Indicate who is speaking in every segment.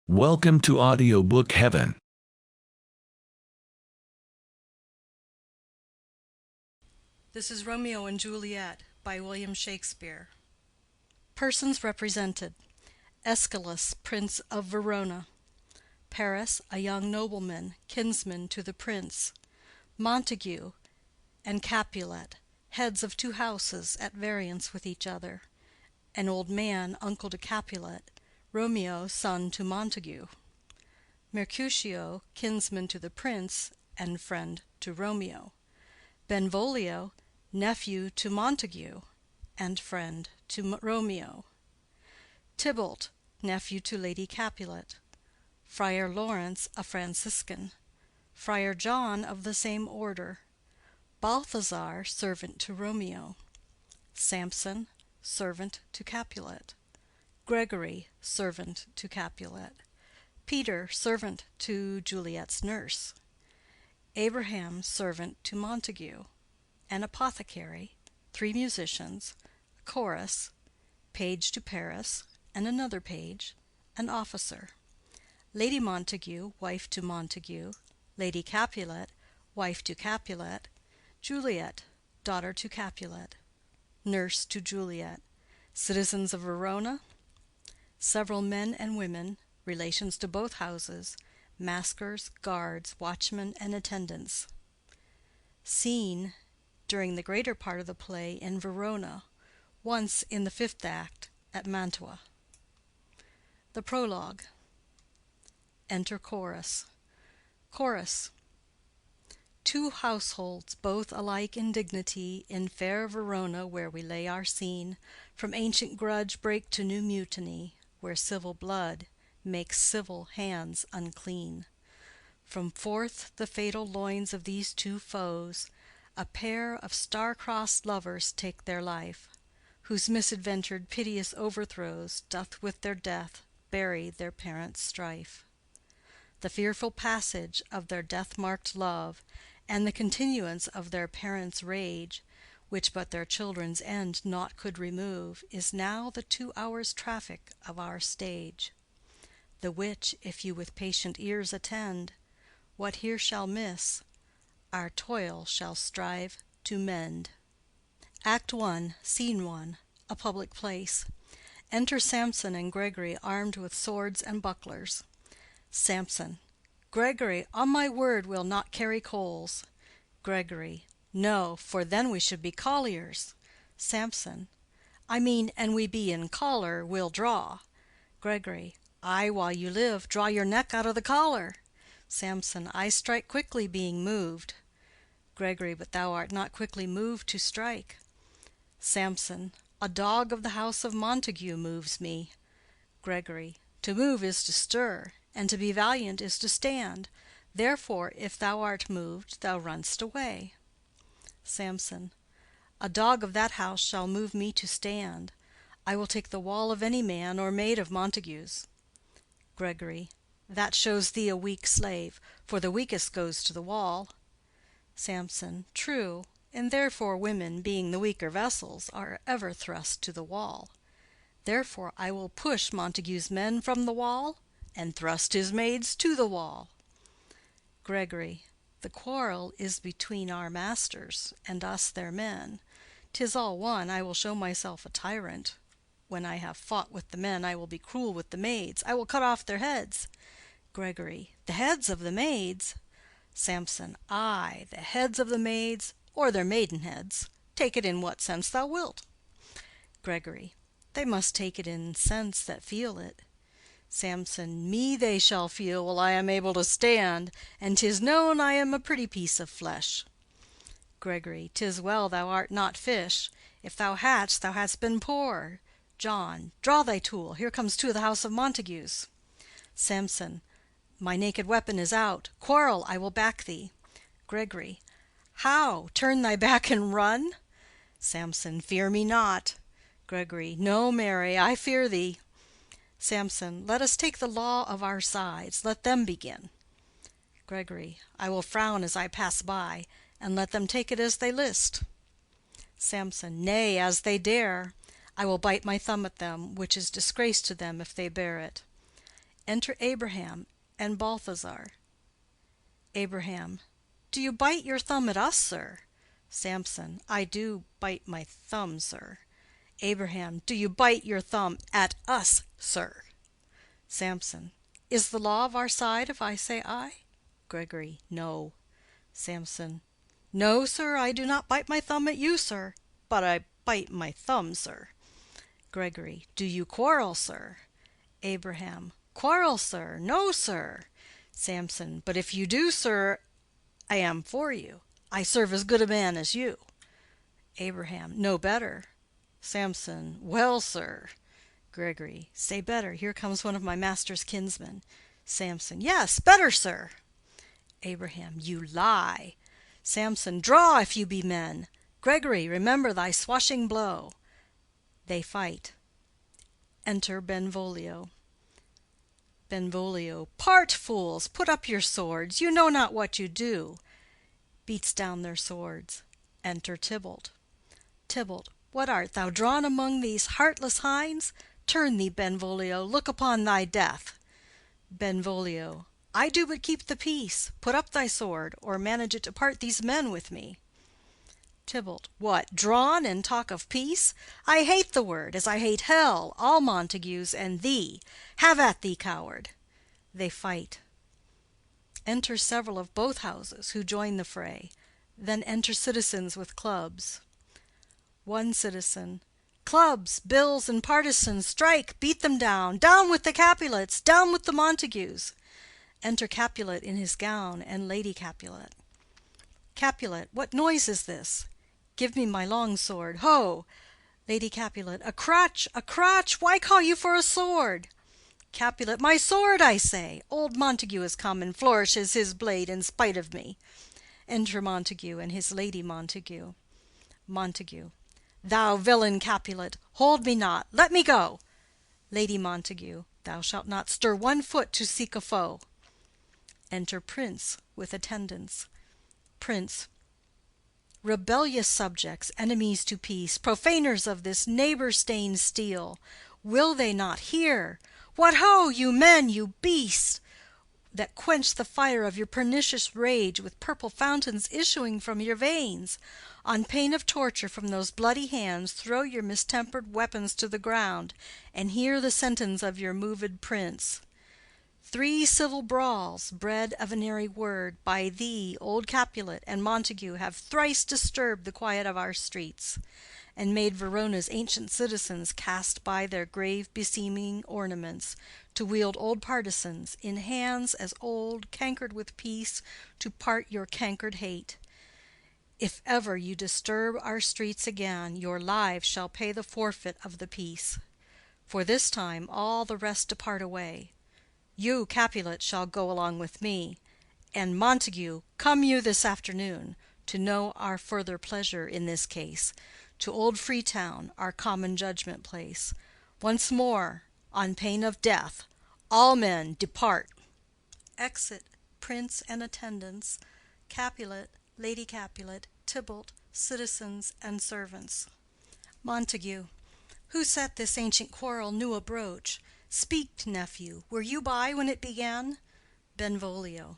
Speaker 1: Welcome to Audiobook Heaven.
Speaker 2: This is Romeo and Juliet by William Shakespeare. Persons represented: Aeschylus, Prince of Verona; Paris, a young nobleman, kinsman to the prince; Montague and Capulet, heads of two houses at variance with each other; an old man, uncle to Capulet; Romeo, son to Montague; Mercutio, kinsman to the prince, and friend to Romeo; Benvolio, nephew to Montague, and friend to Romeo; Tybalt, nephew to Lady Capulet; Friar Lawrence, a Franciscan; Friar John of the same order; Balthazar, servant to Romeo; Samson, servant to Capulet; Gregory, servant to Capulet; Peter, servant to Juliet's nurse; Abraham, servant to Montague; an apothecary; three musicians; a chorus; page to Paris, and another page; an officer; Lady Montague, wife to Montague; Lady Capulet, wife to Capulet; Juliet, daughter to Capulet; nurse to Juliet; citizens of Verona; several men and women, relations to both houses; maskers, guards, watchmen, and attendants. Scene, during the greater part of the play, in Verona, once in the fifth act at Mantua. The Prologue. Enter Chorus. Chorus. Two households, both alike in dignity, in fair Verona, where we lay our scene, from ancient grudge break to new mutiny, where civil blood makes civil hands unclean. From forth the fatal loins of these two foes, a pair of star-crossed lovers take their life, whose misadventured piteous overthrows doth with their death bury their parents' strife. The fearful passage of their death-marked love, and the continuance of their parents' rage, which but their children's end naught could remove, is now the 2 hours' traffic of our stage; the which, if you with patient ears attend, what here shall miss, our toil shall strive to mend. Act I, Scene I. A public place. Enter Samson and Gregory, armed with swords and bucklers. Samson. Gregory, on my word, we'll not carry coals. Gregory. No, for then we should be colliers. Samson. I mean, an we be in collar, we'll draw. Gregory. Ay, while you live, draw your neck out of the collar. Samson. I strike quickly, being moved. Gregory. But thou art not quickly moved to strike. Samson. A dog of the house of Montague moves me. Gregory. To move is to stir, and to be valiant is to stand. Therefore, if thou art moved, thou run'st away. Samson. A dog of that house shall move me to stand. I will take the wall of any man or maid of Montague's. Gregory. That shows thee a weak slave, for the weakest goes to the wall. Samson. True, and therefore women, being the weaker vessels, are ever thrust to the wall. Therefore I will push Montague's men from the wall, and thrust his maids to the wall. Gregory. The quarrel is between our masters, and us their men. 'Tis all one, I will show myself a tyrant. When I have fought with the men, I will be cruel with the maids, I will cut off their heads. Gregory. The heads of the maids? Samson. Ay, the heads of the maids, or their maidenheads. Take it in what sense thou wilt. Gregory. They must take it in sense that feel it. Samson. Me they shall feel while I am able to stand, and 'tis known I am a pretty piece of flesh. Gregory. 'Tis well thou art not fish. If thou hadst, thou hadst been poor. John. Draw thy tool, here comes two of the house of Montagues. Samson. My naked weapon is out. Quarrel, I will back thee. Gregory. How? Turn thy back and run? Samson. Fear me not. Gregory. No, marry, I fear thee. Samson. Let us take the law of our sides. Let them begin. Gregory. I will frown as I pass by, and let them take it as they list. Samson. Nay, as they dare. I will bite my thumb at them, which is disgrace to them if they bear it. Enter Abraham and Balthazar. Abraham. Do you bite your thumb at us, sir? Samson. I do bite my thumb, sir. Abraham. Do you bite your thumb at us, sir? Samson. Is the law of our side if I say I? Gregory. No. Samson. No, sir, I do not bite my thumb at you, sir, but I bite my thumb, sir. Gregory. Do you quarrel, sir? Abraham. Quarrel, sir? No, sir. Samson. But if you do, sir, I am for you. I serve as good a man as you. Abraham. No better. Samson. Well, sir. Gregory. Say better. Here comes one of my master's kinsmen. Samson. Yes, better, sir. Abraham. You lie. Samson. Draw, if you be men. Gregory, remember thy swashing blow. They fight. Enter Benvolio. Benvolio. Part, fools! Put up your swords. You know not what you do. Beats down their swords. Enter Tybalt. Tybalt. What art thou drawn among these heartless hinds? Turn thee, Benvolio, look upon thy death. Benvolio. I do but keep the peace. Put up thy sword, or manage it to part these men with me. Tybalt. What, drawn, and talk of peace? I hate the word, as I hate hell, all Montagues, and thee. Have at thee, coward. They fight. Enter several of both houses, who join the fray. Then enter citizens with clubs. One citizen. Clubs, bills, and partisans, strike, beat them down. Down with the Capulets, down with the Montagues. Enter Capulet in his gown, and Lady Capulet. Capulet. What noise is this? Give me my long sword. Ho! Lady Capulet. A crutch, a crutch! Why call you for a sword? Capulet. My sword, I say. Old Montague has come and flourishes his blade in spite of me. Enter Montague and his Lady Montague. Montague. Thou villain Capulet, hold me not. Let me go. Lady Montague. Thou shalt not stir one foot to seek a foe. Enter Prince with attendants. Prince. Rebellious subjects, enemies to peace, profaners of this neighbor-stained steel, will they not hear? What ho, you men, you beasts, that quench the fire of your pernicious rage with purple fountains issuing from your veins! On pain of torture from those bloody hands, throw your mistempered weapons to the ground, and hear the sentence of your moved prince. 3 civil brawls, bred of an airy word, by thee, old Capulet, and Montague, have thrice disturbed the quiet of our streets, and made Verona's ancient citizens cast by their grave beseeming ornaments, to wield old partisans, in hands as old, cankered with peace, to part your cankered hate. If ever you disturb our streets again, your lives shall pay the forfeit of the peace. For this time all the rest depart away. You, Capulet, shall go along with me, and Montague, come you this afternoon, to know our further pleasure in this case, to old Freetown, our common judgment place. Once more, on pain of death, all men depart. Exit Prince and attendants, Capulet, Lady Capulet, Tybalt, citizens, and servants. Montague. Who set this ancient quarrel new abroach? Speak, nephew, were you by when it began? Benvolio.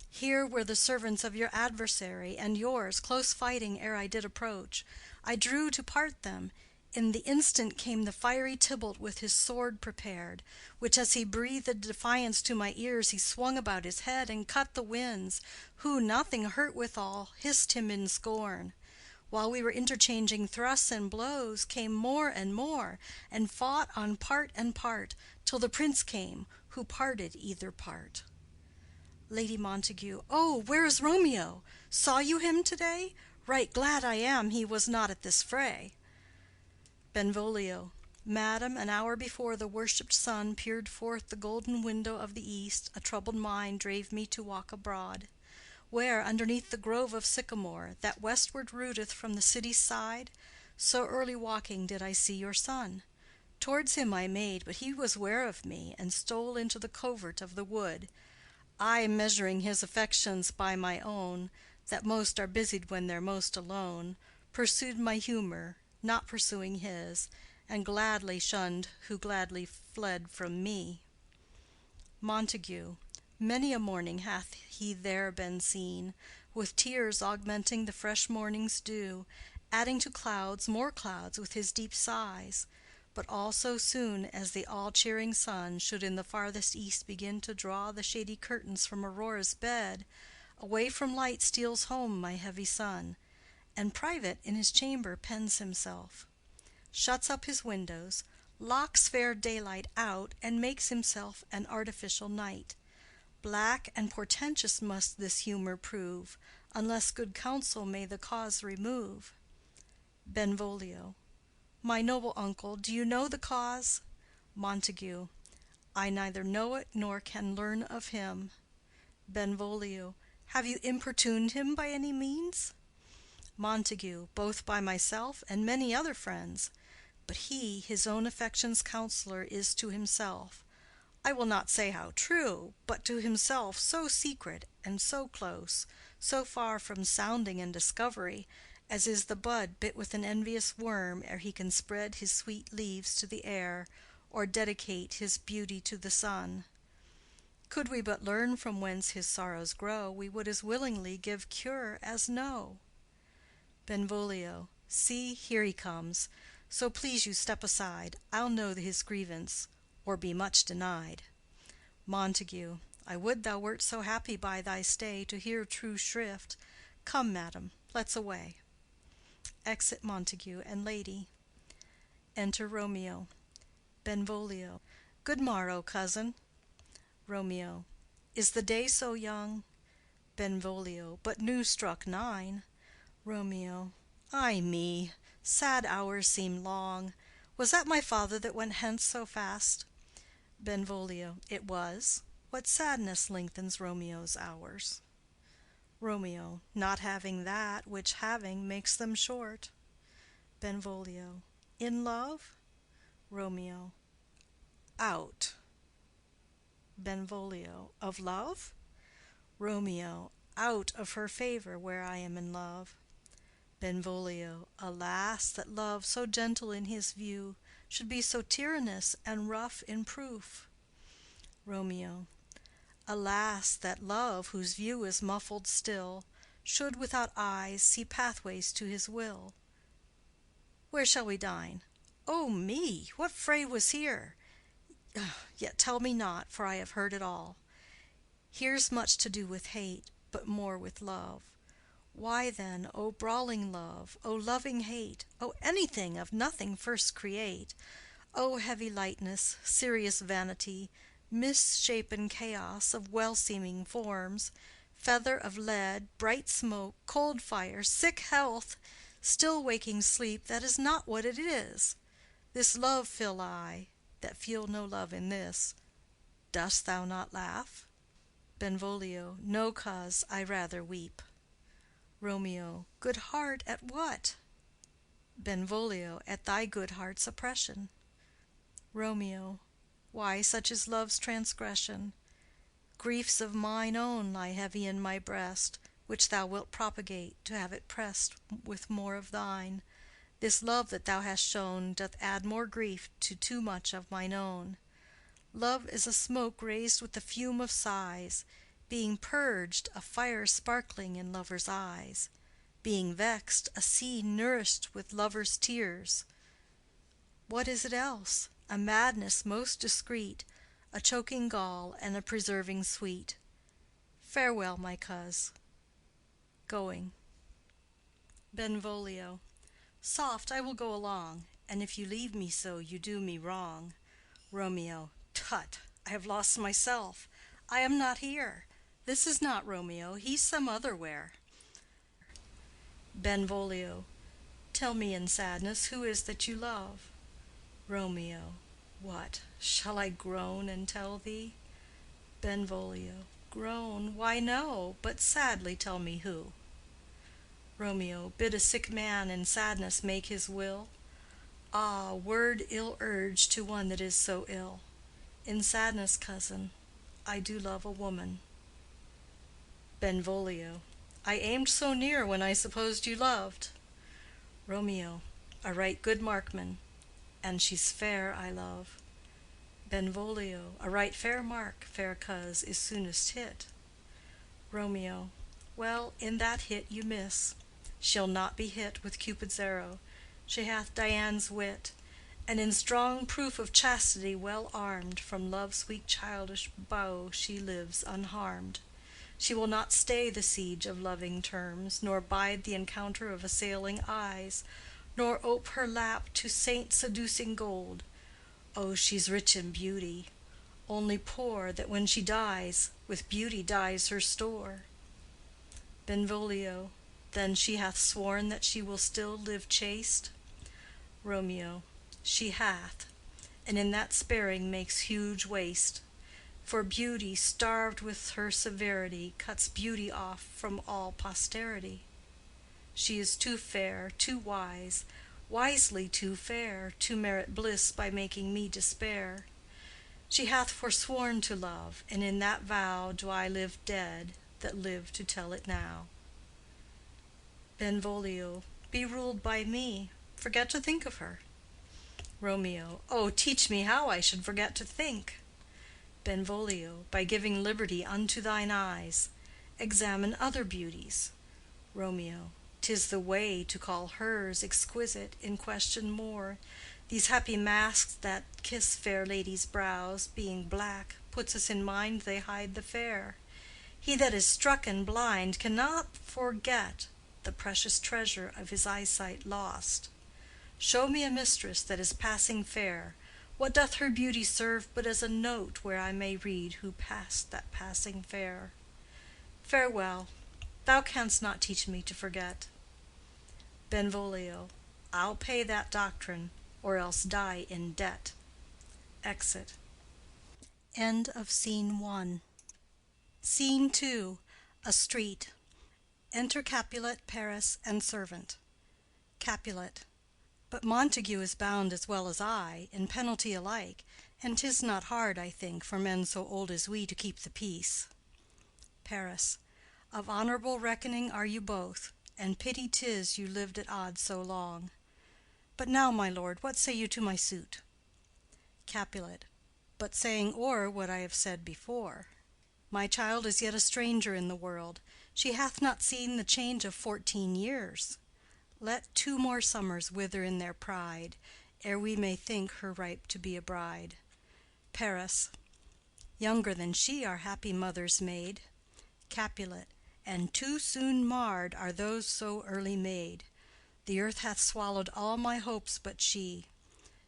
Speaker 2: Here were the servants of your adversary and yours, close fighting ere I did approach. I drew to part them. In the instant came the fiery Tybalt with his sword prepared, which as he breathed defiance to my ears he swung about his head and cut the winds, who, nothing hurt withal, hissed him in scorn. While we were interchanging thrusts and blows, came more, and fought on part and part, till the prince came, who parted either part. Lady Montague. Oh, where is Romeo? Saw you him to-day? Right glad I am he was not at this fray. Benvolio. Madam, an hour before the worshipped sun peered forth the golden window of the east, a troubled mind drave me to walk abroad, where, underneath the grove of sycamore, that westward rooteth from the city's side, so early walking did I see your son. Towards him I made, but he was ware of me, and stole into the covert of the wood. I, measuring his affections by my own, that most are busied when they're most alone, pursued my humor, not pursuing his, and gladly shunned who gladly fled from me. Montague. Many a morning hath he there been seen, with tears augmenting the fresh morning's dew, adding to clouds more clouds with his deep sighs. But all so soon as the all-cheering sun should in the farthest east begin to draw the shady curtains from Aurora's bed, away from light steals home my heavy son, and private in his chamber pens himself, shuts up his windows, locks fair daylight out, and makes himself an artificial night. Black and portentous must this humor prove, unless good counsel may the cause remove. Benvolio. My noble uncle, do you know the cause? Montague. I neither know it nor can learn of him. Benvolio. Have you importuned him by any means? Montague. Both by myself and many other friends. But he, his own affection's counselor, is to himself, I will not say how true, but to himself so secret and so close, so far from sounding and discovery, as is the bud bit with an envious worm ere he can spread his sweet leaves to the air, or dedicate his beauty to the sun. Could we but learn from whence his sorrows grow, we would as willingly give cure as know. Benvolio. See, here he comes. So please you step aside. I'll know his grievance, or be much denied. Montague. I would thou wert so happy by thy stay to hear true shrift. Come, madam, let's away. Exit Montague and lady. Enter Romeo. Benvolio. Good morrow, cousin. Romeo. Is the day so young? Benvolio. But new struck 9. Romeo. Ay me, sad hours seem long. Was that my father that went hence so fast? Benvolio. It was. What sadness lengthens Romeo's hours? Romeo. Not having that which having makes them short. Benvolio. In love? Romeo. Out. Benvolio. Of love? Romeo. Out of her favor where I am in love. Benvolio. Alas, that love, so gentle in his view, should be so tyrannous and rough in proof. Romeo. Alas, that love, whose view is muffled still, should without eyes see pathways to his will. Where shall we dine? O me! What fray was here? Yet tell me not, for I have heard it all. Here's much to do with hate, but more with love. Why then, O brawling love, O loving hate, O anything of nothing first create, O heavy lightness, serious vanity, misshapen chaos of well-seeming forms, feather of lead, bright smoke, cold fire, sick health, still waking sleep that is not what it is. This love feel I, that feel no love in this. Dost thou not laugh? Benvolio. No cause, I rather weep. Romeo. Good heart at what? Benvolio. At thy good heart's oppression. Romeo. Why, such is love's transgression. Griefs of mine own lie heavy in my breast, which thou wilt propagate, to have it pressed with more of thine. This love that thou hast shown doth add more grief to too much of mine own. Love is a smoke raised with the fume of sighs, being purged, a fire sparkling in lovers' eyes, being vexed, a sea nourished with lovers' tears. What is it else? A madness most discreet, a choking gall and a preserving sweet. Farewell, my coz. Going. Benvolio. Soft, I will go along, and if you leave me so, you do me wrong. Romeo. Tut! I have lost myself. I am not here. This is not Romeo, he's some other where. Benvolio. Tell me in sadness, who is that you love? Romeo. What, shall I groan and tell thee? Benvolio. Groan? Why, no, but sadly tell me who. Romeo. Bid a sick man in sadness make his will? Ah, word ill urged to one that is so ill. In sadness, cousin, I do love a woman. Benvolio. I aimed so near when I supposed you loved. Romeo. A right good markman, and she's fair I love. Benvolio, a right fair mark, fair coz, is soonest hit. Romeo. Well, in that hit you miss. She'll not be hit with Cupid's arrow. She hath Dian's wit, and in strong proof of chastity well armed, from love's weak childish bow she lives unharmed. She will not stay the siege of loving terms, nor bide the encounter of assailing eyes, nor ope her lap to saint seducing gold. Oh, she's rich in beauty, only poor that when she dies, with beauty dies her store. Benvolio. Then she hath sworn that she will still live chaste? Romeo. She hath, and in that sparing makes huge waste. For beauty, starved with her severity, cuts beauty off from all posterity. She is too fair, too wise, wisely too fair, to merit bliss by making me despair. She hath forsworn to love, and in that vow do I live dead that live to tell it now. Benvolio. Be ruled by me. Forget to think of her. Romeo. Oh, teach me how I should forget to think. Benvolio. By giving liberty unto thine eyes. Examine other beauties. Romeo. 'Tis the way to call hers exquisite in question more. These happy masks that kiss fair ladies' brows, being black, puts us in mind they hide the fair. He that is strucken blind cannot forget the precious treasure of his eyesight lost. Show me a mistress that is passing fair. What doth her beauty serve but as a note where I may read who passed that passing fair? Farewell. Thou canst not teach me to forget. Benvolio. I'll pay that doctrine, or else die in debt. Exit. End of Scene 1. Scene 2. A street. Enter Capulet, Paris, and servant. Capulet. But Montague is bound as well as I, in penalty alike, and 'tis not hard, I think, for men so old as we to keep the peace. Paris. Of honorable reckoning are you both, and pity 'tis you lived at odds so long. But now, my lord, what say you to my suit? Capulet. But saying o'er what I have said before. My child is yet a stranger in the world. She hath not seen the change of 14 years. Let 2 more summers wither in their pride, ere we may think her ripe to be a bride. Paris. Younger than she our happy mother's made. Capulet. And too soon marred are those so early made. The earth hath swallowed all my hopes but she.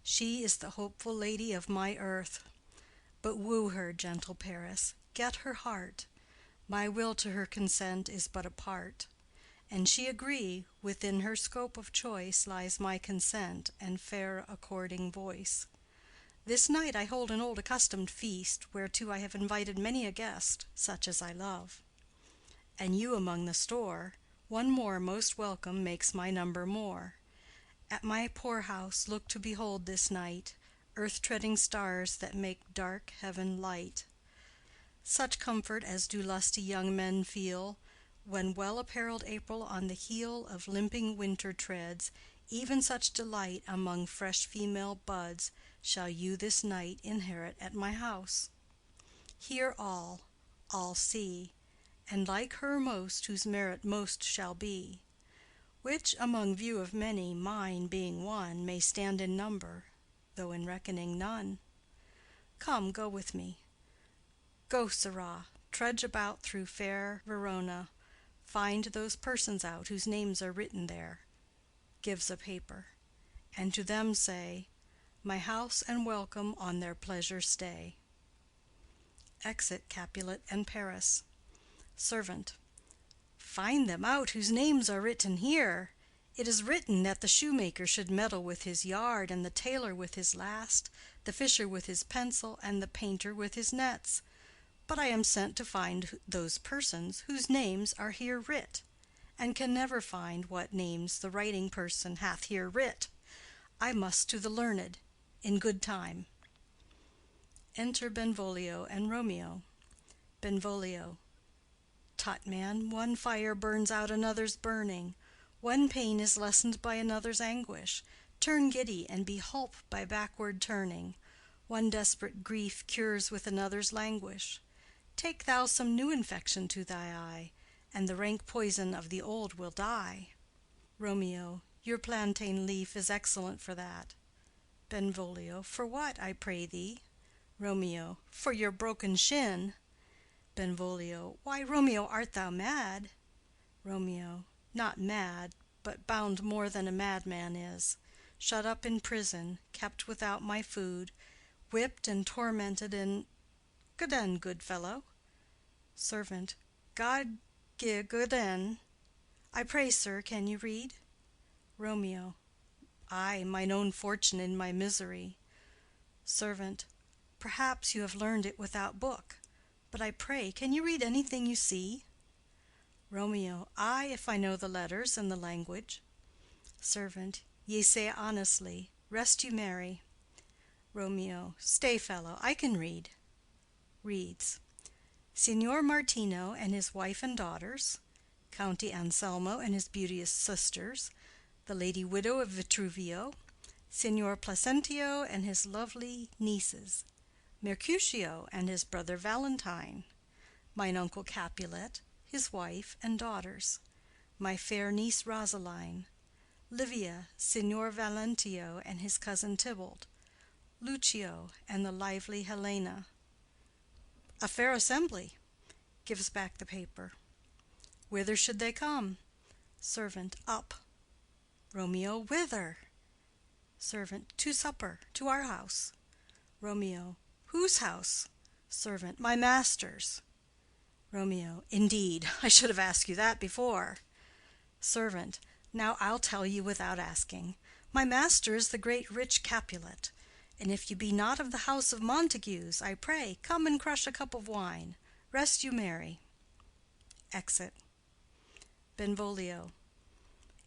Speaker 2: She is the hopeful lady of my earth. But woo her, gentle Paris, get her heart. My will to her consent is but a part. And she agree, within her scope of choice lies my consent and fair according voice. This night I hold an old accustomed feast, whereto I have invited many a guest, such as I love. And you among the store, one more most welcome makes my number more. At my poor house look to behold this night earth-treading stars that make dark heaven light. Such comfort as do lusty young men feel, when well-apparelled April on the heel of limping winter treads, even such delight among fresh female buds shall you this night inherit at my house. Hear all see, and like her most whose merit most shall be, which among view of many, mine being one, may stand in number, though in reckoning none. Come, go with me. Go, sirrah, trudge about through fair Verona, find those persons out whose names are written there, gives a paper, and to them say, my house and welcome on their pleasure stay. Exit Capulet and Paris. Servant. Find them out whose names are written here. It is written that the shoemaker should meddle with his yard, and the tailor with his last, the fisher with his pencil, and the painter with his nets. But I am sent to find those persons whose names are here writ, and can never find what names the writing person hath here writ. I must to the learned, in good time. Enter Benvolio and Romeo. Benvolio. Tut, man, one fire burns out another's burning. One pain is lessened by another's anguish. Turn giddy, and be holp by backward turning. One desperate grief cures with another's languish. Take thou some new infection to thy eye, and the rank poison of the old will die. Romeo, your plantain leaf is excellent for that. Benvolio, for what, I pray thee? Romeo, for your broken shin. Benvolio, why, Romeo, art thou mad? Romeo, not mad, but bound more than a madman is, shut up in prison, kept without my food, whipped and tormented in— Gaden, good fellow. Servant, God gi gaden. I pray, sir, can you read? Romeo, I, mine own fortune in my misery. Servant, perhaps you have learned it without book, but I pray, can you read anything you see? Romeo, I, if I know the letters and the language. Servant, ye say honestly. Rest you merry. Romeo, stay, fellow, I can read. Reads. Signor Martino and his wife and daughters, County Anselmo and his beauteous sisters, the lady widow of Vitruvio, Signor Placentio and his lovely nieces, Mercutio and his brother Valentine, mine uncle Capulet, his wife and daughters, my fair niece Rosaline, Livia, Signor Valentio and his cousin Tybalt, Lucio and the lively Helena. A fair assembly. Gives back the paper. Whither should they come? Servant, up. Romeo, whither? Servant, to supper, to our house. Romeo, whose house? Servant, my master's. Romeo, indeed, I should have asked you that before. Servant, now I'll tell you without asking. My master is the great rich Capulet, and if you be not of the house of Montagues, I pray, come and crush a cup of wine. Rest you merry. Exit. Benvolio.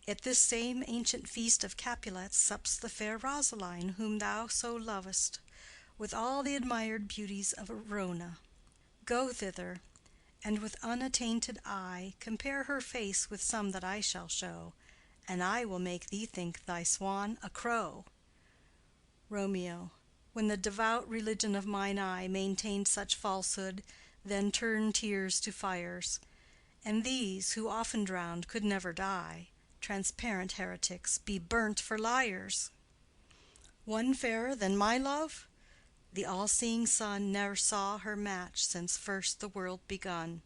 Speaker 2: At this same ancient feast of Capulets sups the fair Rosaline, whom thou so lovest, with all the admired beauties of Verona. Go thither, and with unattainted eye compare her face with some that I shall show, and I will make thee think thy swan a crow. Romeo. When the devout religion of mine eye maintained such falsehood, then turn tears to fires, and these, who often drowned, could never die, transparent heretics, be burnt for liars. One fairer than my love? The all-seeing sun ne'er saw her match since first the world begun.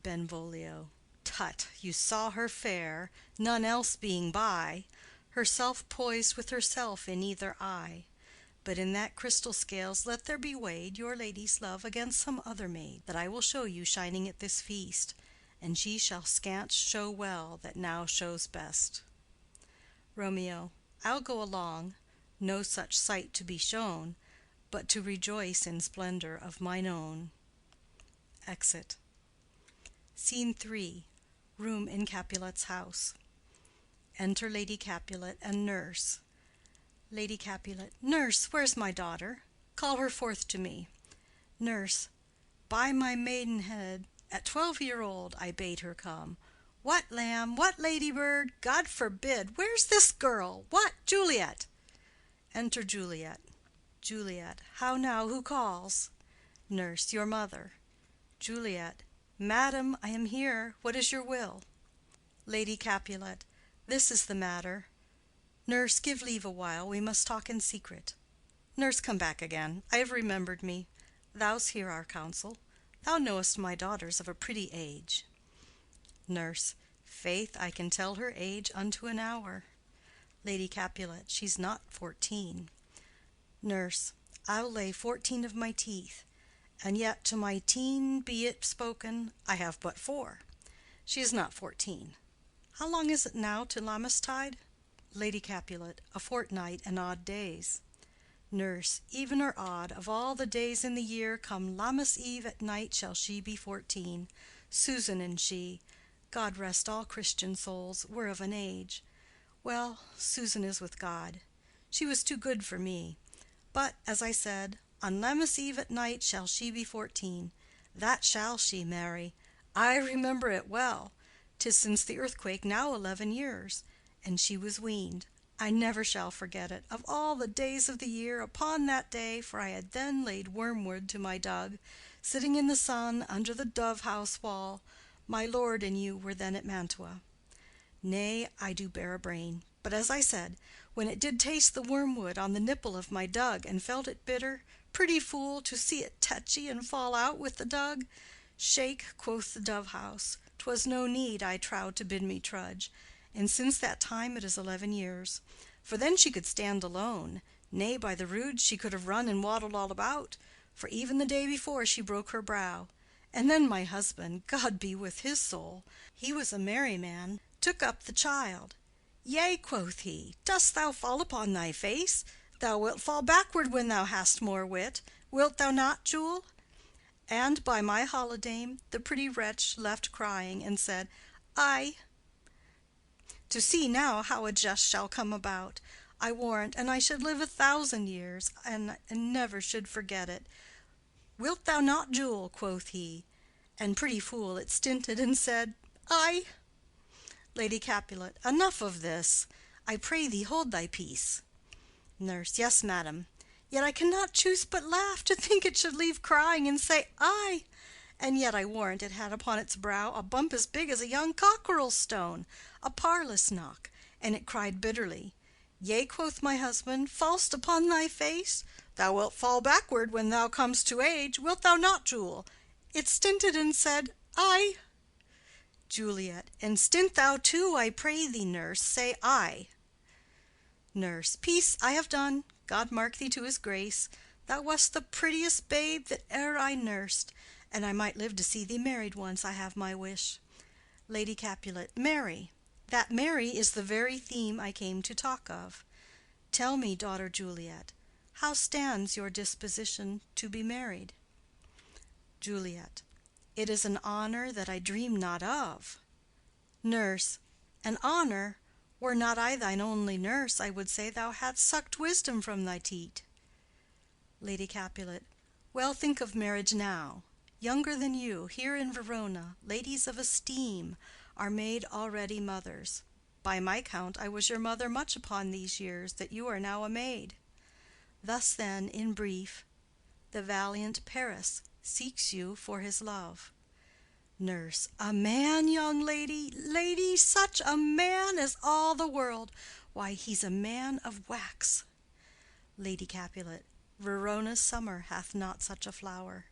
Speaker 2: Benvolio. Tut, you saw her fair, none else being by, herself poised with herself in either eye. But in that crystal scales let there be weighed your lady's love against some other maid that I will show you shining at this feast, and she shall scant show well that now shows best. Romeo. I'll go along, no such sight to be shown, but to rejoice in splendor of mine own. Exit. Scene 3. Room in Capulet's house. Enter Lady Capulet and nurse. Lady Capulet. Nurse, where's my daughter? Call her forth to me. Nurse. By my maidenhead, at 12-year-old I bade her come. What, lamb? What, ladybird? God forbid! Where's this girl? What, Juliet? Enter Juliet. Juliet. How now, who calls? Nurse. Your mother. Juliet. Madam, I am here. What is your will? Lady Capulet. This is the matter. Nurse, give leave a while, we must talk in secret. Nurse, come back again. I have remembered me. Thou's hear our counsel. Thou knowest my daughter's of a pretty age. Nurse. Faith, I can tell her age unto an hour. Lady Capulet. She's not 14. Nurse. I'll lay 14 of my teeth, and yet to my teen be it spoken, I have but 4. She is not 14. How long is it now to Lammastide? Lady Capulet. A fortnight and odd days. Nurse. Even or odd, of all the days in the year, come Lammas Eve at night shall she be 14. Susan and she, God rest all Christian souls, were of an age. Well, Susan is with God. She was too good for me. But, as I said, on Lammas Eve at night shall she be 14. That shall she, Mary. I remember it well. 'Tis since the earthquake now 11 years, and she was weaned. I never shall forget it. Of all the days of the year, upon that day, for I had then laid wormwood to my dug, sitting in the sun under the dove-house wall, my lord and you were then at Mantua. Nay, I do bear a brain. But as I said, when it did taste the wormwood on the nipple of my dug, and felt it bitter, pretty fool, to see it tetchy and fall out with the dug, shake, quoth the dove-house, 'twas no need, I trow, to bid me trudge, and since that time it is 11 years. For then she could stand alone, nay, by the rood she could have run and waddled all about, for even the day before she broke her brow. And then my husband, God be with his soul, he was a merry man, took up the child. Yea, quoth he, dost thou fall upon thy face? Thou wilt fall backward when thou hast more wit. Wilt thou not, Jewel? And by my holidame, the pretty wretch left crying, and said, Aye. To see now how a jest shall come about, I warrant, and I should live 1,000 years, and never should forget it. Wilt thou not, Jewel? Quoth he. And pretty fool it stinted, and said, Aye. Lady Capulet. Enough of this. I pray thee hold thy peace. Nurse. Yes, madam. Yet I cannot choose but laugh to think it should leave crying and say aye. And yet I warrant it had upon its brow a bump as big as a young cockerel's stone, a parlous knock, and it cried bitterly. Yea, quoth my husband, fall'st upon thy face? Thou wilt fall backward when thou comest to age. Wilt thou not, Jewel? It stinted and said, Aye. Juliet. And stint thou too, I pray thee, nurse, say aye. Nurse. Peace, I have done. God mark thee to his grace. Thou wast the prettiest babe that e'er I nursed, and I might live to see thee married once, I have my wish. Lady Capulet. Marry. That marry is the very theme I came to talk of. Tell me, daughter Juliet, how stands your disposition to be married? Juliet. It is an honor that I dream not of. Nurse. An honor? Were not I thine only nurse, I would say thou hadst sucked wisdom from thy teat. Lady Capulet. Well, think of marriage now. Younger than you, here in Verona, ladies of esteem are made already mothers. By my count, I was your mother much upon these years that you are now a maid. Thus then, in brief, the valiant Paris seeks you for his love. Nurse. A man, young lady, lady, such a man as all the world. Why, he's a man of wax. Lady Capulet. Verona's summer hath not such a flower.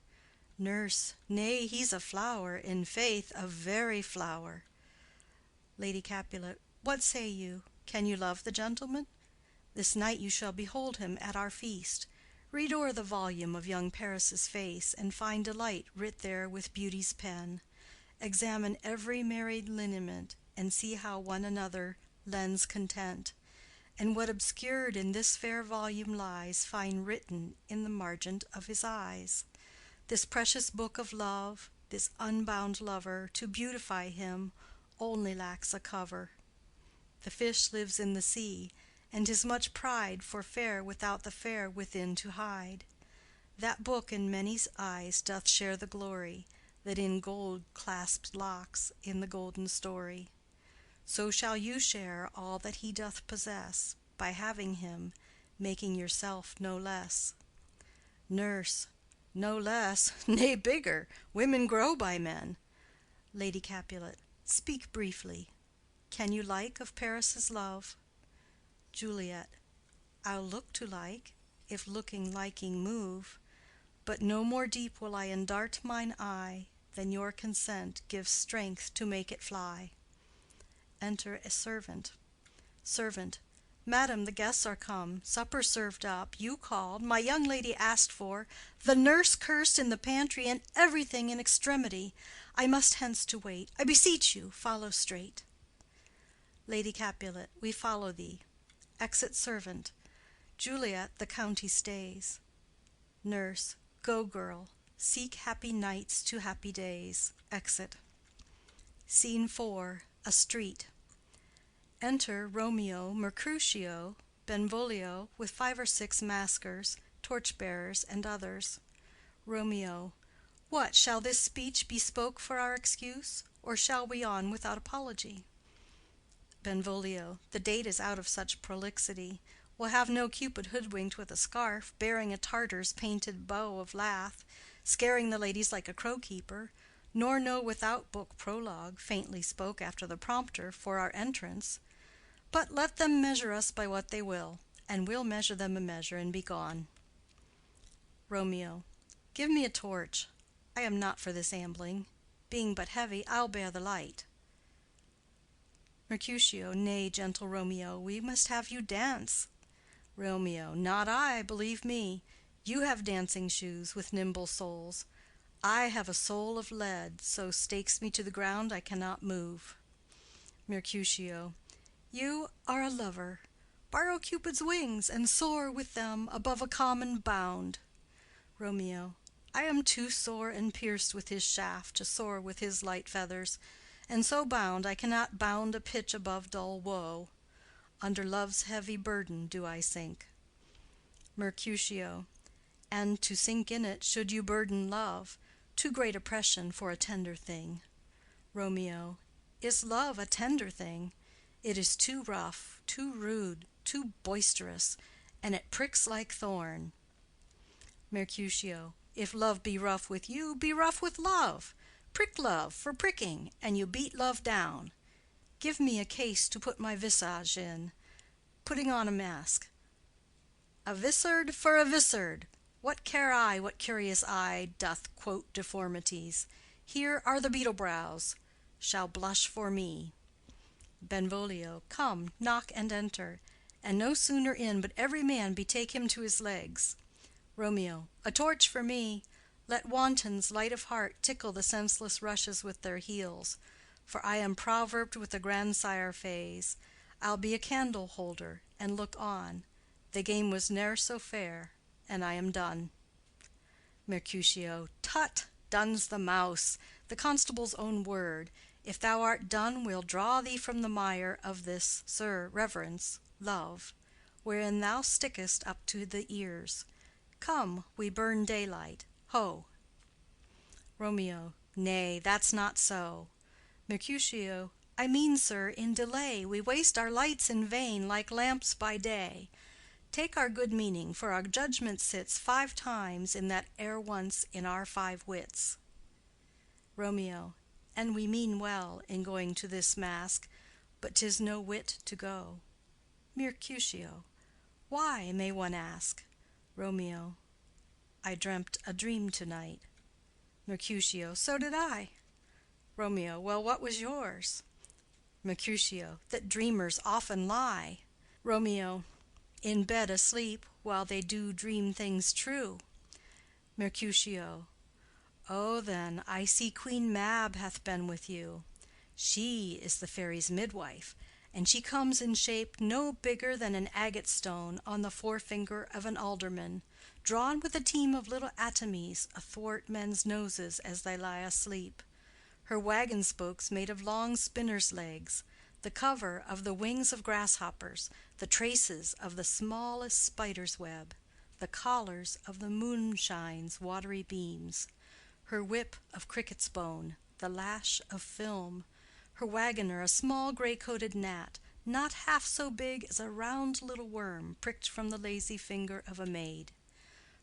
Speaker 2: Nurse. Nay, he's a flower, in faith, a very flower. Lady Capulet. What say you? Can you love the gentleman? This night you shall behold him at our feast. Read o'er the volume of young Paris's face, and find delight writ there with beauty's pen. Examine every married lineament, and see how one another lends content. And what obscured in this fair volume lies, find written in the margent of his eyes. This precious book of love, this unbound lover, to beautify him, only lacks a cover. The fish lives in the sea, and 'tis much pride for fair without the fair within to hide. That book in many's eyes doth share the glory that in gold clasped locks in the golden story. So shall you share all that he doth possess, by having him, making yourself no less. Nurse. No less, nay, bigger. Women grow by men. Lady Capulet. Speak briefly. Can you like of Paris's love? Juliet. I'll look to like, if looking liking move, but no more deep will I endart mine eye than your consent gives strength to make it fly. Enter a servant. Servant. Madam, the guests are come, supper served up, you called, my young lady asked for, the nurse cursed in the pantry, and everything in extremity. I must hence to wait. I beseech you, follow straight. Lady Capulet. We follow thee. Exit servant. Juliet, the county stays. Nurse. Go, girl. Seek happy nights to happy days. Exit. Scene 4. A street. Enter Romeo, Mercutio, Benvolio, with 5 or 6 maskers, torch-bearers, and others. Romeo. What, shall this speech be spoke for our excuse, or shall we on without apology? Benvolio. The date is out of such prolixity. We'll have no Cupid hoodwinked with a scarf, bearing a Tartar's painted bow of lath, scaring the ladies like a crow‐keeper, nor no without‐book prologue, faintly spoke after the prompter, for our entrance. But let them measure us by what they will, and we'll measure them a measure and be gone. Romeo. Give me a torch. I am not for this ambling. Being but heavy, I'll bear the light. Mercutio. Nay, gentle Romeo, we must have you dance. Romeo. Not I, believe me. You have dancing shoes with nimble soles. I have a soul of lead, so stakes me to the ground I cannot move. Mercutio. You are a lover. Borrow Cupid's wings, and soar with them above a common bound. Romeo. I am too sore and pierced with his shaft to soar with his light feathers, and so bound I cannot bound a pitch above dull woe. Under love's heavy burden do I sink. Mercutio. And to sink in it should you burden love, too great oppression for a tender thing. Romeo. Is love a tender thing? It is too rough, too rude, too boisterous, and it pricks like thorn. Mercutio. If love be rough with you, be rough with love. Prick love for pricking, and you beat love down. Give me a case to put my visage in, putting on a mask. A vizard for a vizard. What care I what curious eye doth quote deformities? Here are the beetle brows, shall blush for me. Benvolio. Come, knock and enter, and no sooner in but every man betake him to his legs. Romeo. A torch for me. Let wantons light of heart tickle the senseless rushes with their heels, for I am proverbed with the grandsire phase. I'll be a candle holder and look on. The game was ne'er so fair, and I am done. Mercutio. Tut! Done's the mouse, the constable's own word. If thou art done, we'll draw thee from the mire of this, sir, reverence, love, wherein thou stickest up to the ears. Come, we burn daylight. Ho! Romeo. Nay, that's not so. Mercutio. I mean, sir, in delay we waste our lights in vain, like lamps by day. Take our good meaning, for our judgment sits 5 times in that ere once in our 5 wits. Romeo. And we mean well in going to this mask, but 'tis no wit to go. Mercutio. Why, may one ask? Romeo. I dreamt a dream to-night. Mercutio. So did I. Romeo. Well, what was yours? Mercutio. That dreamers often lie. Romeo. In bed asleep, while they do dream things true. Mercutio. Oh, then, I see Queen Mab hath been with you. She is the fairy's midwife, and she comes in shape no bigger than an agate stone on the forefinger of an alderman, drawn with a team of little atomies athwart men's noses as they lie asleep. Her wagon spokes made of long spinners' legs, the cover of the wings of grasshoppers, the traces of the smallest spider's web, the collars of the moonshine's watery beams, her whip of cricket's bone, the lash of film, her wagoner a small gray-coated gnat, not half so big as a round little worm pricked from the lazy finger of a maid.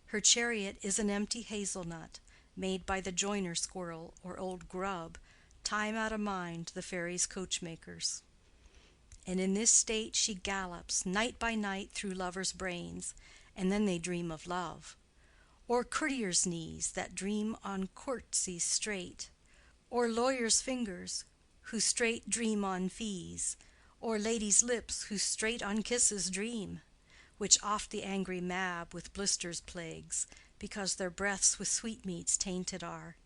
Speaker 2: Her chariot is an empty hazelnut, made by the joiner squirrel or old grub, time out of mind the fairies' coachmakers. And in this state she gallops night by night through lovers' brains, and then they dream of love. Or courtiers' knees that dream on courtesies straight, or lawyers' fingers who straight dream on fees, or ladies' lips who straight on kisses dream, which oft the angry Mab with blisters plagues, because their breaths with sweetmeats tainted are.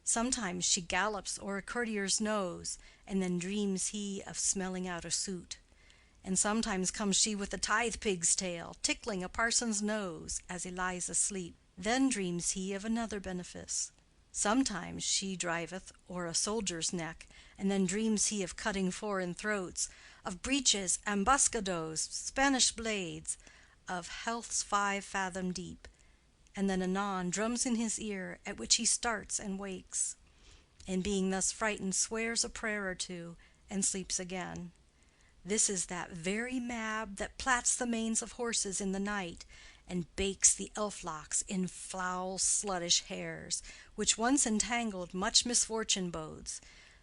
Speaker 2: Sometimes she gallops o'er a courtier's nose, and then dreams he of smelling out a suit. And sometimes comes she with a tithe-pig's tail, tickling a parson's nose as he lies asleep. Then dreams he of another benefice. Sometimes she driveth o'er a soldier's neck, and then dreams he of cutting foreign throats, of breeches, ambuscadoes, Spanish blades, of health's 5 fathom deep, and then anon drums in his ear, at which he starts and wakes, and being thus frightened swears a prayer or two, and sleeps again. This is that very Mab that plats the manes of horses in the night, and bakes the elf-locks in foul sluttish hairs, which once entangled much misfortune bodes.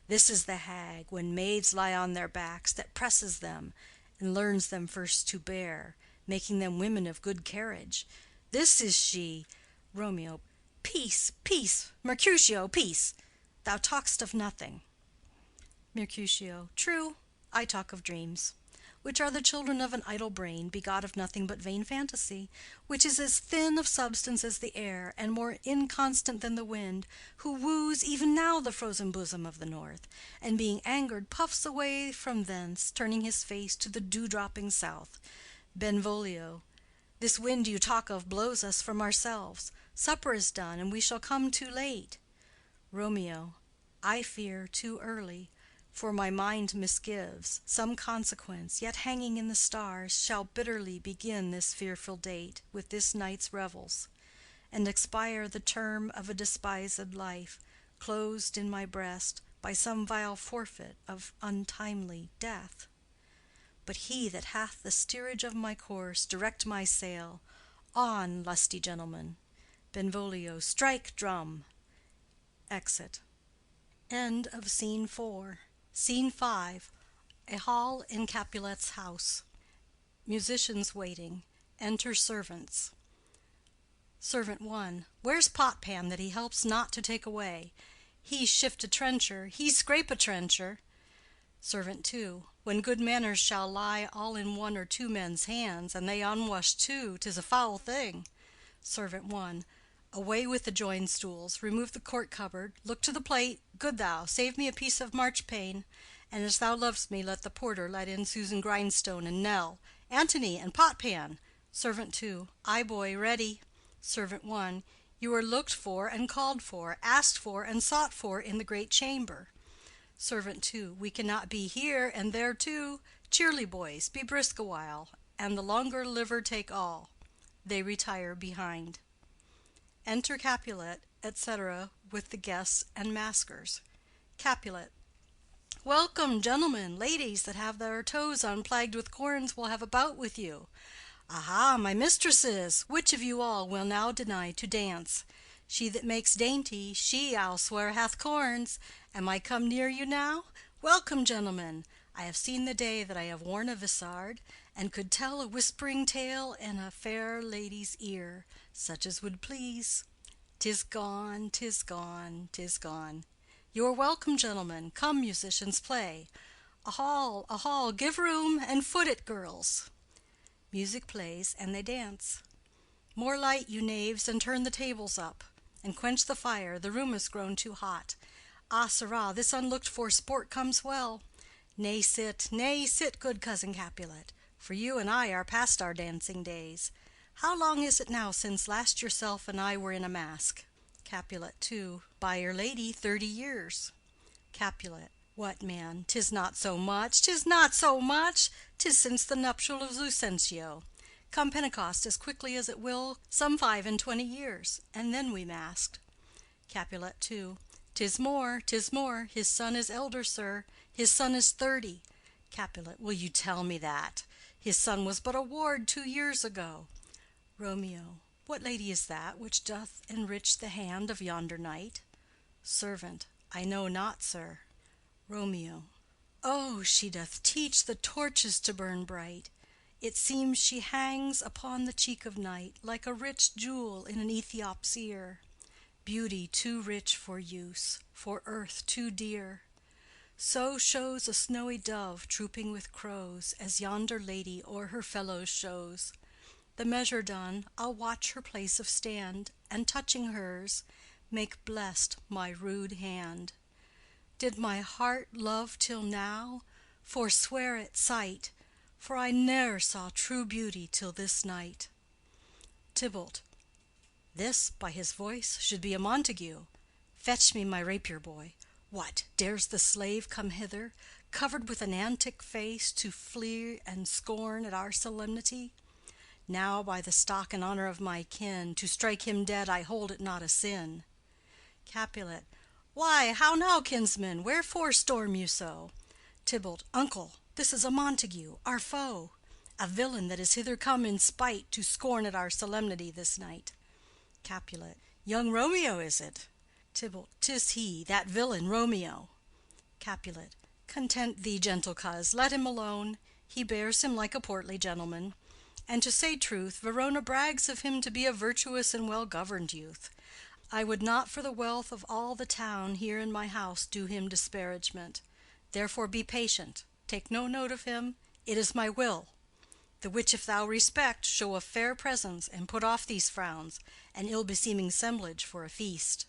Speaker 2: This is the hag, when maids lie on their backs, that presses them, and learns them first to bear, making them women of good carriage. This is she. Romeo. Peace, peace, Mercutio, peace. Thou talk'st of nothing. Mercutio. True, I talk of dreams, which are the children of an idle brain, begot of nothing but vain fantasy, which is as thin of substance as the air, and more inconstant than the wind, who woos even now the frozen bosom of the north, and being angered puffs away from thence, turning his face to the dew-dropping south. Benvolio. This wind you talk of blows us from ourselves. Supper is done, and we shall come too late. Romeo. I fear too early, for my mind misgives some consequence, yet hanging in the stars, shall bitterly begin this fearful date with this night's revels, and expire the term of a despised life, closed in my breast by some vile forfeit of untimely death. But he that hath the steerage of my course direct my sail. On, lusty gentlemen. Benvolio. Strike, drum. Exit. End of Scene 4. Scene 5. A hall in Capulet's house. Musicians waiting. Enter servants. Servant 1. Where's Potpan that he helps not to take away? He shift a trencher, he scrape a trencher. Servant 2. When good manners shall lie all in one or two men's hands, and they unwashed too, 'tis a foul thing. Servant 1. Away with the joined stools, remove the court cupboard, look to the plate, good thou, save me a piece of marchpane, and as thou lovest me, let the porter let in Susan Grindstone and Nell, Antony and Potpan. Servant 2. Aye, boy, ready. Servant 1. You are looked for and called for, asked for and sought for in the great chamber. Servant 2. We cannot be here and there too. Cheerly, boys, be brisk a while, and the longer liver take all. They retire behind. Enter Capulet, etc., with the guests and maskers. Capulet. Welcome, gentlemen, ladies that have their toes unplagued with corns will have a bout with you. Aha, my mistresses, which of you all will now deny to dance? She that makes dainty, she, I'll swear, hath corns. Am I come near you now? Welcome, gentlemen. I have seen the day that I have worn a vissard, and could tell a whispering tale in a fair lady's ear, such as would please. 'Tis gone, 'tis gone, 'tis gone. You are welcome, gentlemen. Come, musicians, play. A hall, give room, and foot it, girls. Music plays, and they dance. More light, you knaves, and turn the tables up, and quench the fire, the room is grown too hot. Ah, sirrah, this unlooked-for sport comes well. Nay, sit, good cousin Capulet, for you and I are past our dancing days. How long is it now since last yourself and I were in a mask? Capulet. 2. By your lady, 30 years. Capulet. What, man, 'tis not so much, 'tis not so much. 'Tis since the nuptial of Lucentio. Come Pentecost as quickly as it will, some 25 years, and then we masked. Capulet. 2. 'Tis more, 'tis more. His son is elder, sir. His son is 30. Capulet. Will you tell me that? His son was but a ward 2 years ago. Romeo. What lady is that which doth enrich the hand of yonder knight? Servant. I know not, sir. Romeo. Oh, she doth teach the torches to burn bright. It seems she hangs upon the cheek of night like a rich jewel in an Ethiop's ear. Beauty too rich for use, for earth too dear. So shows a snowy dove trooping with crows, as yonder lady o'er her fellows shows. The measure done, I'll watch her place of stand, and touching hers, make blessed my rude hand. Did my heart love till now? Forswear at sight, for I ne'er saw true beauty till this night. Tybalt. This, by his voice, should be a Montague. Fetch me my rapier, boy. What, dares the slave come hither, covered with an antic face, to flee and scorn at our solemnity? Now, by the stock and honor of my kin, to strike him dead I hold it not a sin. Capulet. Why, how now, kinsman? Wherefore storm you so? Tybalt. Uncle, This is a Montague, our foe, a villain that is hither come in spite to scorn at our solemnity this night. Capulet. Young Romeo, is it? Tybalt. 'Tis he, that villain Romeo. Capulet. Content thee, gentle coz, let him alone. He bears him like a portly gentleman. And to say truth, Verona brags of him to be a virtuous and well-governed youth. I would not for the wealth of all the town here in my house do him disparagement. Therefore be patient, take no note of him, it is my will. The which if thou respect, show a fair presence, and put off these frowns, and ill-beseeming semblage for a feast.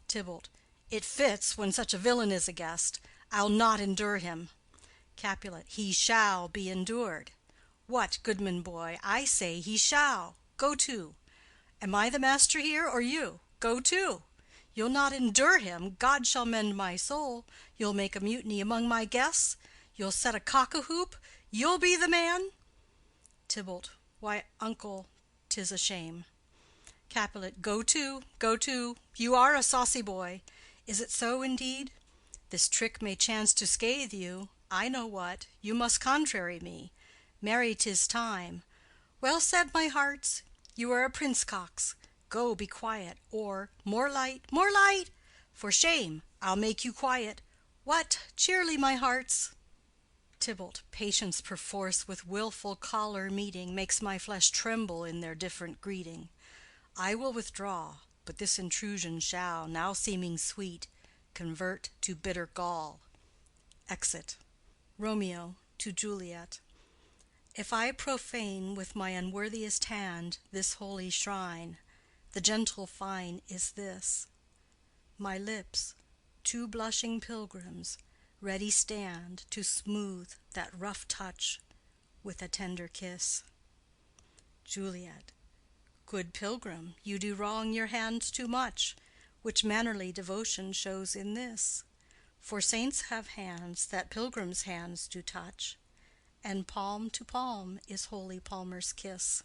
Speaker 2: Tybalt. It fits when such a villain is a guest. I'll not endure him. Capulet. He shall be endured. What, goodman boy, I say he shall. Go to. Am I the master here, or you? Go to. You'll not endure him, God shall mend my soul. You'll make a mutiny among my guests. You'll set a cock-a-hoop. You'll be the man. Tybalt. Why, uncle, 'tis a shame. Capulet. Go to, go to. You are a saucy boy. Is it so indeed? This trick may chance to scathe you. I know what. You must contrary me. Marry, 'tis time. Well said, my hearts. You are a prince-cox. Go, be quiet, or more light, more light. For shame, I'll make you quiet. What, cheerly, my hearts. Tybalt. Patience perforce with wilful choler meeting makes my flesh tremble in their different greeting. I will withdraw, but this intrusion shall, now seeming sweet, convert to bitter gall. Exit. Romeo to Juliet. If I profane with my unworthiest hand this holy shrine, the gentle fine is this: my lips, two blushing pilgrims, ready stand to smooth that rough touch with a tender kiss. Juliet. Good pilgrim, you do wrong your hands too much, which mannerly devotion shows in this. For saints have hands that pilgrims' hands do touch, and palm to palm is holy palmer's kiss.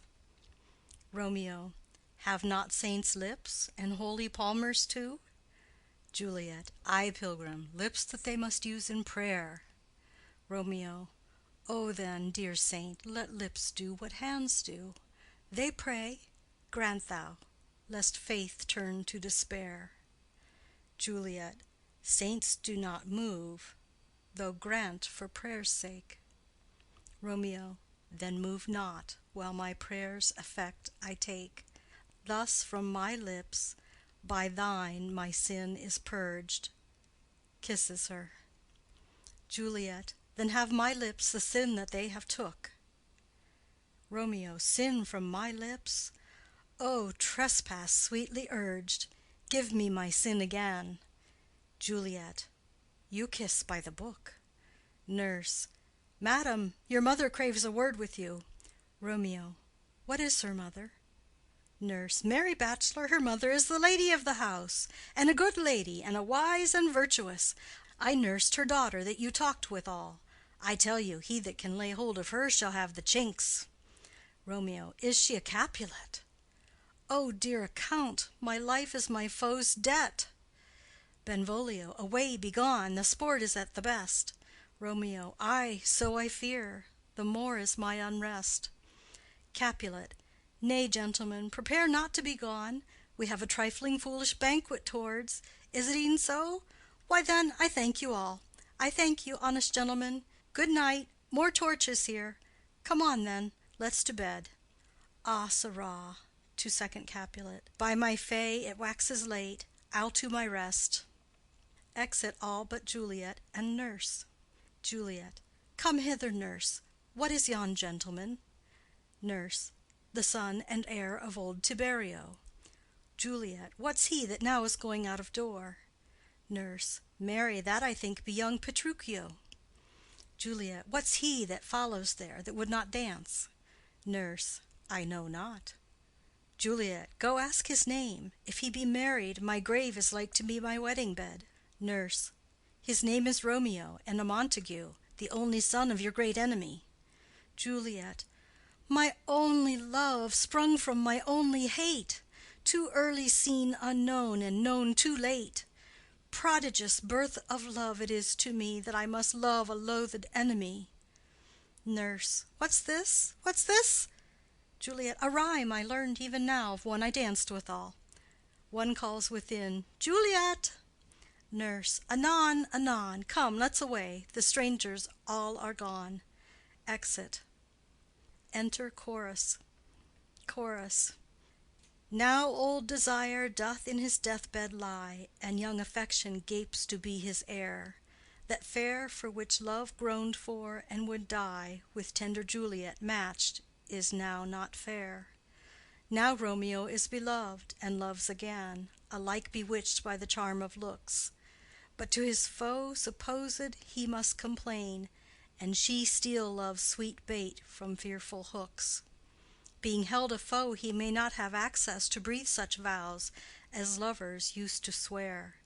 Speaker 2: Romeo. Have not saints lips, and holy palmers too? Juliet. Ay, pilgrim, lips that they must use in prayer. Romeo. O then, dear saint, let lips do what hands do. They pray, grant thou, lest faith turn to despair. Juliet. Saints do not move, though grant for prayer's sake. Romeo. Then move not, while my prayer's effect I take. Thus from my lips, by thine my sin is purged. Kisses her. Juliet. Then have my lips the sin that they have took. Romeo. Sin from my lips? O trespass sweetly urged, give me my sin again. Juliet. You kiss by the book. Nurse. Madam, your mother craves a word with you. Romeo. What is her mother? Nurse. Mary Bachelor, her mother is the lady of the house, and a good lady, and a wise and virtuous. I nursed her daughter that you talked withal. I tell you, he that can lay hold of her shall have the chinks. Romeo. Is she a Capulet? O dear account, my life is my foe's debt. Benvolio. Away, begone, the sport is at the best. Romeo. Ay, so I fear, the more is my unrest. Capulet. Nay, gentlemen, prepare not to be gone. We have a trifling foolish banquet towards. Is it e'en so? Why then, I thank you all. I thank you, honest gentlemen. Good night. More torches here. Come on, then, let's to bed. Ah, sirrah, to second Capulet. By my fay, it waxes late. I'll to my rest. Exit all but Juliet and nurse. Juliet. Come hither, nurse. What is yon gentleman? Nurse. The son and heir of old Tiberio. Juliet. What's he that now is going out of door? Nurse. Marry, that I think be young Petruchio. Juliet. What's he that follows there, that would not dance? Nurse. I know not. Juliet. Go ask his name. If he be married, my grave is like to be my wedding bed. Nurse. His name is Romeo, and a Montague, the only son of your great enemy. Juliet. My only love, sprung from my only hate, too early seen unknown, and known too late. Prodigious birth of love it is to me that I must love a loathed enemy. Nurse. What's this? What's this? Juliet. A rhyme I learned even now of one I danced withal. One calls within, Juliet. Nurse. Anon, anon. Come, let's away. The strangers all are gone. Exit. Enter chorus. Chorus. Now old desire doth in his deathbed lie, and young affection gapes to be his heir. That fair for which love groaned for and would die, with tender Juliet matched, is now not fair. Now Romeo is beloved, and loves again, alike bewitched by the charm of looks. But to his foe supposed he must complain, and she steal love's sweet bait from fearful hooks. Being held a foe, he may not have access to breathe such vows as lovers used to swear.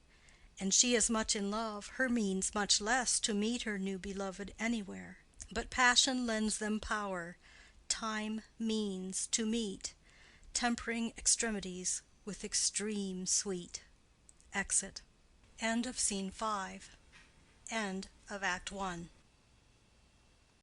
Speaker 2: And she as much in love, her means much less to meet her new beloved anywhere. But passion lends them power, time means to meet, tempering extremities with extreme sweet. Exit. End of Scene 5. End of Act 1.